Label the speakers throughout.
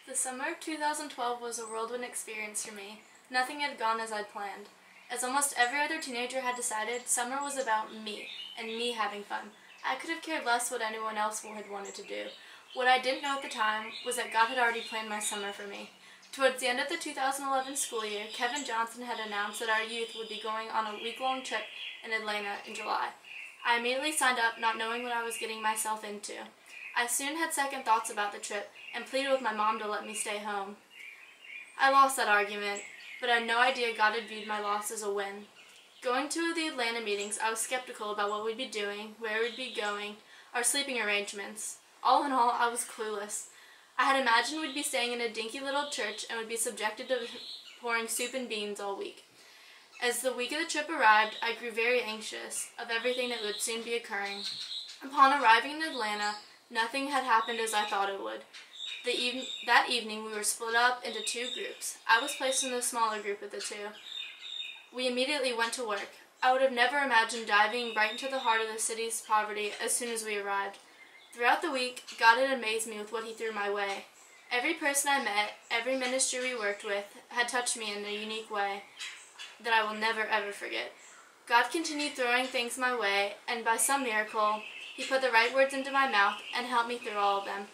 Speaker 1: The summer of 2012 was a whirlwind experience for me. Nothing had gone as I'd planned. As almost every other teenager had decided, summer was about me, and me having fun. I could have cared less what anyone else had wanted to do. What I didn't know at the time was that God had already planned my summer for me. Towards the end of the 2011 school year, Kevin Johnson had announced that our youth would be going on a week-long trip in Atlanta in July. I immediately signed up, not knowing what I was getting myself into. I soon had second thoughts about the trip and pleaded with my mom to let me stay home. I lost that argument, but I had no idea God had viewed my loss as a win. Going to the Atlanta meetings, I was skeptical about what we'd be doing, where we'd be going, our sleeping arrangements. All in all, I was clueless. I had imagined we'd be staying in a dinky little church and would be subjected to pouring soup and beans all week. As the week of the trip arrived, I grew very anxious of everything that would soon be occurring. Upon arriving in Atlanta, nothing had happened as I thought it would. That evening, we were split up into two groups. I was placed in the smaller group of the two. We immediately went to work. I would have never imagined diving right into the heart of the city's poverty as soon as we arrived. Throughout the week, God had amazed me with what He threw my way. Every person I met, every ministry we worked with, had touched me in a unique way that I will never ever forget. God continued throwing things my way, and by some miracle, He put the right words into my mouth and helped me through all of them.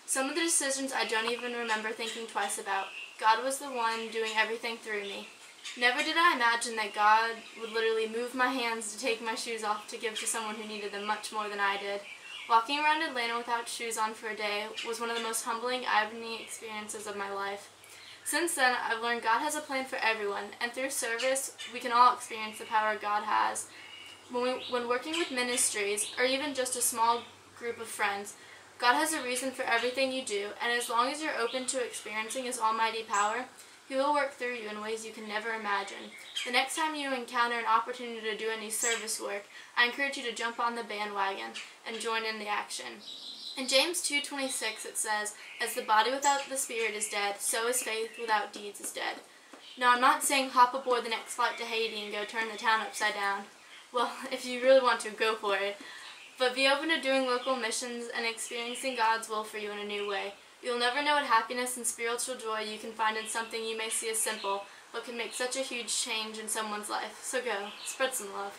Speaker 1: Some of the decisions I don't even remember thinking twice about. God was the one doing everything through me. Never did I imagine that God would literally move my hands to take my shoes off to give to someone who needed them much more than I did. Walking around Atlanta without shoes on for a day was one of the most humbling, eye-opening experiences of my life. Since then, I've learned God has a plan for everyone, and through service, we can all experience the power God has. When working with ministries, or even just a small group of friends, God has a reason for everything you do, and as long as you're open to experiencing His almighty power, He will work through you in ways you can never imagine. The next time you encounter an opportunity to do any service work, I encourage you to jump on the bandwagon and join in the action. In James 2:26 it says, "As the body without the spirit is dead, so is faith without deeds is dead." Now I'm not saying hop aboard the next flight to Haiti and go turn the town upside down. Well, if you really want to, go for it. But be open to doing local missions and experiencing God's will for you in a new way. You'll never know what happiness and spiritual joy you can find in something you may see as simple, but can make such a huge change in someone's life. So go, spread some love.